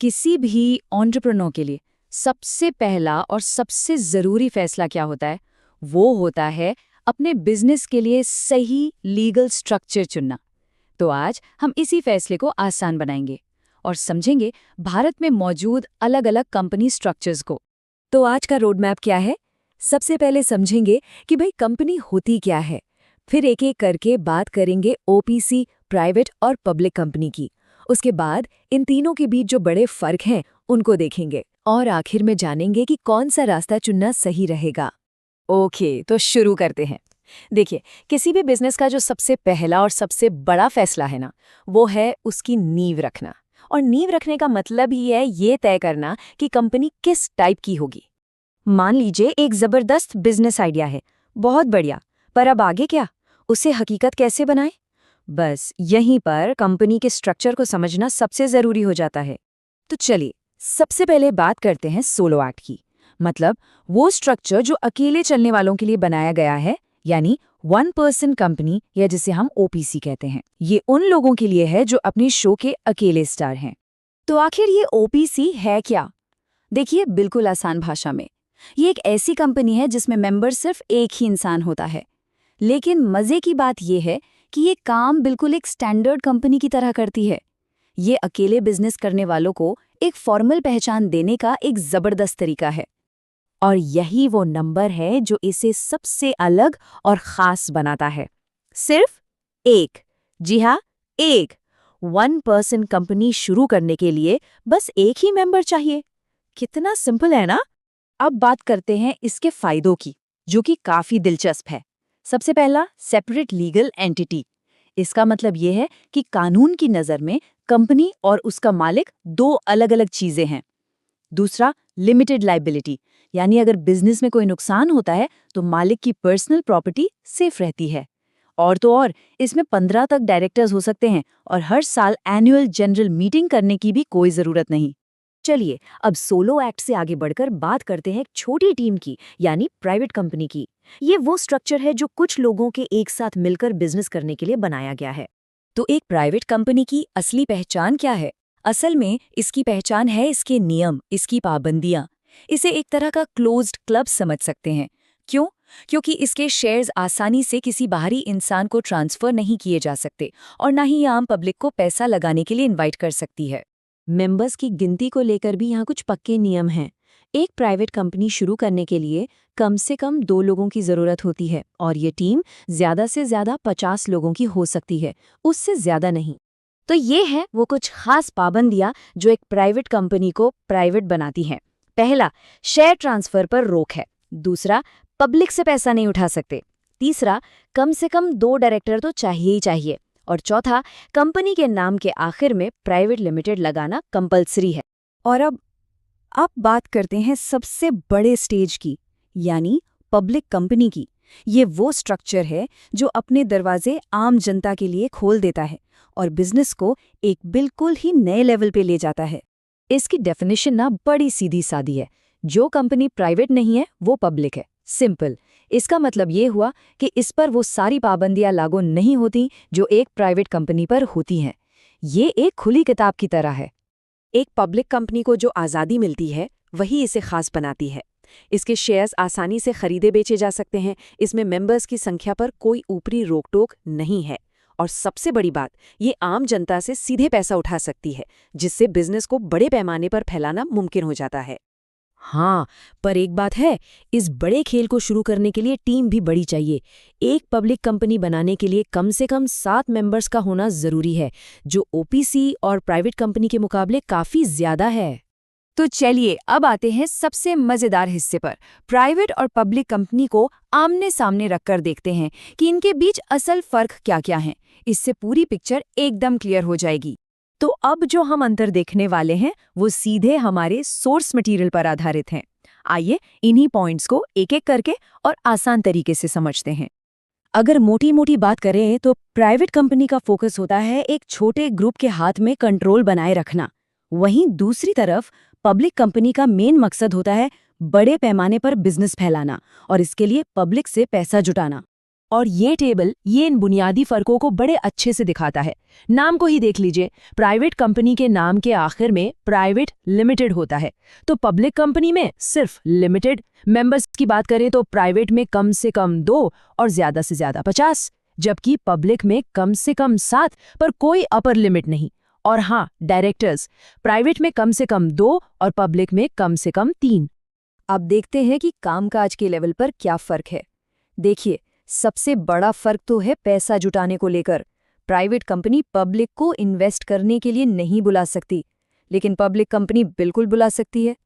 किसी भी एंटरप्रेन्योर के लिए सबसे पहला और सबसे ज़रूरी फैसला क्या होता है? वो होता है अपने बिजनेस के लिए सही लीगल स्ट्रक्चर चुनना। तो आज हम इसी फैसले को आसान बनाएंगे और समझेंगे भारत में मौजूद अलग-अलग कंपनी स्ट्रक्चर्स को। तो आज का रोड मैप क्या है? सबसे पहले समझेंगे कि भाई कंपनी होती क्या है। फिर एक एक करके बात करेंगे ओपीसी, प्राइवेट और पब्लिक कंपनी की। उसके बाद इन तीनों के बीच जो बड़े फर्क हैं उनको देखेंगे और आखिर में जानेंगे कि कौन सा रास्ता चुनना सही रहेगा। ओके, तो शुरू करते हैं। देखिए, किसी भी बिजनेस का जो सबसे पहला और सबसे बड़ा फैसला है ना, वो है उसकी नींव रखना। और नींव रखने का मतलब ही है ये तय करना कि कंपनी किस टाइप की होगी। मान लीजिए एक जबरदस्त बिजनेस आइडिया है, बहुत बढ़िया, पर अब आगे क्या? उसे हकीकत कैसे बनाएं? बस यहीं पर कंपनी के स्ट्रक्चर को समझना सबसे जरूरी हो जाता है। तो चलिए, सबसे पहले बात करते हैं सोलो एक्ट की। मतलब वो स्ट्रक्चर जो अकेले चलने वालों के लिए बनाया गया है, यानी वन पर्सन कंपनी, या जिसे हम ओपीसी कहते हैं। ये उन लोगों के लिए है जो अपने शो के अकेले स्टार हैं। तो आखिर ये ओपीसी है क्या? देखिए, बिल्कुल आसान भाषा में, ये एक ऐसी कंपनी है जिसमें मेंबर सिर्फ एक ही इंसान होता है। लेकिन मजे की बात यह है कि ये काम बिल्कुल एक स्टैंडर्ड कंपनी की तरह करती है। ये अकेले बिजनेस करने वालों को एक फॉर्मल पहचान देने का एक जबरदस्त तरीका है। और यही वो नंबर है जो इसे सबसे अलग और खास बनाता है। सिर्फ एक, जी हाँ, एक वन पर्सन कंपनी शुरू करने के लिए बस एक ही मेंबर चाहिए। कितना सिंपल है ना? अब बात करते हैं इसके फायदों की, जो कि काफी दिलचस्प है। सबसे पहला, सेपरेट लीगल एंटिटी। इसका मतलब यह है कि कानून की नजर में कंपनी और उसका मालिक दो अलग-अलग चीजें हैं। दूसरा, लिमिटेड लायबिलिटी, यानी अगर बिजनेस में कोई नुकसान होता है तो मालिक की पर्सनल प्रॉपर्टी सेफ रहती है। और तो और, इसमें 15 तक डायरेक्टर्स हो सकते हैं और हर साल एनुअल जनरल मीटिंग करने की भी कोई जरूरत नहीं। चलिए, अब सोलो एक्ट से आगे बढ़कर बात करते हैं एक छोटी टीम की, यानी प्राइवेट कंपनी की। ये वो स्ट्रक्चर है जो कुछ लोगों के एक साथ मिलकर बिजनेस करने के लिए बनाया गया है। तो एक प्राइवेट कंपनी की असली पहचान क्या है? असल में इसकी पहचान है इसके नियम, इसकी पाबंदियां। इसे एक तरह का क्लोज्ड क्लब समझ सकते हैं। क्यों? क्योंकि इसके शेयर्स आसानी से किसी बाहरी इंसान को ट्रांसफर नहीं किए जा सकते और ना ही आम पब्लिक को पैसा लगाने के लिए इनवाइट कर सकती है। मेंबर्स की गिनती को लेकर भी यहाँ कुछ पक्के नियम हैं। एक प्राइवेट कंपनी शुरू करने के लिए कम से कम 2 लोगों की जरूरत होती है और ये टीम ज्यादा से ज्यादा 50 लोगों की हो सकती है, उससे ज्यादा नहीं। तो ये है वो कुछ खास पाबंदियां जो एक प्राइवेट कंपनी को प्राइवेट बनाती हैं। पहला, शेयर ट्रांसफर पर रोक है। दूसरा, पब्लिक से पैसा नहीं उठा सकते। तीसरा, कम से कम 2 डायरेक्टर तो चाहिए ही चाहिए। और चौथा, कंपनी के नाम के आखिर में प्राइवेट लिमिटेड लगाना कंपलसरी है। और अब बात करते हैं सबसे बड़े स्टेज की, यानी पब्लिक कंपनी की। ये वो स्ट्रक्चर है जो अपने दरवाजे आम जनता के लिए खोल देता है और बिजनेस को एक बिल्कुल ही नए लेवल पे ले जाता है। इसकी डेफिनेशन ना बड़ी सीधी सादी है। जो कंपनी प्राइवेट नहीं है वो पब्लिक है। सिंपल। इसका मतलब ये हुआ कि इस पर वो सारी पाबंदियां लागू नहीं होती जो एक प्राइवेट कंपनी पर होती हैं। ये एक खुली किताब की तरह है। एक पब्लिक कंपनी को जो आज़ादी मिलती है वही इसे खास बनाती है। इसके शेयर्स आसानी से खरीदे बेचे जा सकते हैं। इसमें मेंबर्स की संख्या पर कोई ऊपरी रोक टोक नहीं है। और सबसे बड़ी बात, ये आम जनता से सीधे पैसा उठा सकती है, जिससे बिजनेस को बड़े पैमाने पर फैलाना मुमकिन हो जाता है। हाँ, पर एक बात है, इस बड़े खेल को शुरू करने के लिए टीम भी बड़ी चाहिए। एक पब्लिक कंपनी बनाने के लिए कम से कम 7 मेंबर्स का होना जरूरी है, जो ओपीसी और प्राइवेट कंपनी के मुकाबले काफी ज्यादा है। तो चलिए, अब आते हैं सबसे मजेदार हिस्से पर। प्राइवेट और पब्लिक कंपनी को आमने सामने रखकर देखते हैं कि इनके बीच असल फर्क क्या-क्या हैं। इससे पूरी पिक्चर एकदम क्लियर हो जाएगी। तो अब जो हम अंतर देखने वाले हैं वो सीधे हमारे सोर्स मटेरियल पर आधारित हैं। आइए इन्हीं पॉइंट्स को एक-एक करके और आसान तरीके से समझते हैं। अगर मोटी-मोटी बात करें तो प्राइवेट कंपनी का फोकस होता है एक छोटे ग्रुप के हाथ में कंट्रोल बनाए रखना। वहीं दूसरी तरफ पब्लिक कंपनी का मेन मकसद होता है बड़े पैमाने पर बिजनेस फैलाना और इसके लिए पब्लिक से पैसा जुटाना। और ये टेबल ये इन बुनियादी फर्कों को बड़े अच्छे से दिखाता है। नाम को ही देख लीजिए, प्राइवेट कंपनी के नाम के आखिर में प्राइवेट लिमिटेड होता है, तो पब्लिक कंपनी में सिर्फ लिमिटेड। मेंबर्स की बात करें तो प्राइवेट में कम से कम 2 और ज्यादा से ज्यादा 50, जबकि पब्लिक में कम से कम 7 पर कोई अपर लिमिट नहीं। और हाँ, डायरेक्टर्स, प्राइवेट में कम से कम 2 और पब्लिक में कम से कम 3। अब देखते हैं कि कामकाज के लेवल पर क्या फर्क है। देखिए, सबसे बड़ा फर्क तो है पैसा जुटाने को लेकर। प्राइवेट कंपनी पब्लिक को इन्वेस्ट करने के लिए नहीं बुला सकती, लेकिन पब्लिक कंपनी बिल्कुल बुला सकती है।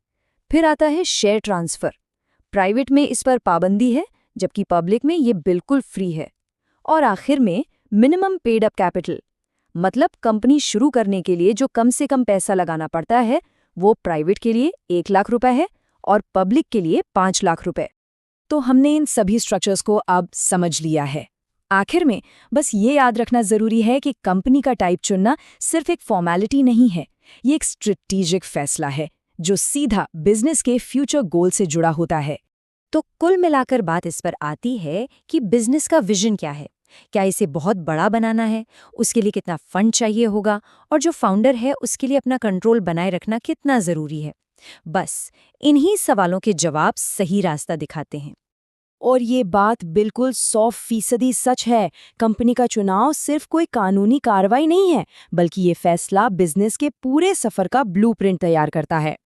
फिर आता है शेयर ट्रांसफर। प्राइवेट में इस पर पाबंदी है, जबकि पब्लिक में ये बिल्कुल फ्री है। और आखिर में मिनिमम पेड अप कैपिटल, मतलब कंपनी शुरू करने के लिए जो कम से कम पैसा लगाना पड़ता है, वो प्राइवेट के लिए 1 लाख रुपए है और पब्लिक के लिए 5 लाख रुपए। तो हमने इन सभी स्ट्रक्चर्स को अब समझ लिया है। आखिर में बस ये याद रखना जरूरी है कि कंपनी का टाइप चुनना सिर्फ एक फॉर्मेलिटी नहीं है, ये एक स्ट्रेटेजिक फैसला है जो सीधा बिजनेस के फ्यूचर गोल से जुड़ा होता है। तो कुल मिलाकर बात इस पर आती है कि बिजनेस का विजन क्या है। क्या इसे बहुत बड़ा बनाना है, उसके लिए कितना फंड चाहिए होगा, और जो फाउंडर है उसके लिए अपना कंट्रोल बनाए रखना कितना जरूरी है। बस इन्हीं सवालों के जवाब सही रास्ता दिखाते हैं। और ये बात बिल्कुल 100% सच है। कंपनी का चुनाव सिर्फ कोई कानूनी कार्रवाई नहीं है, बल्कि ये फैसला बिजनेस के पूरे सफर का ब्लूप्रिंट तैयार करता है।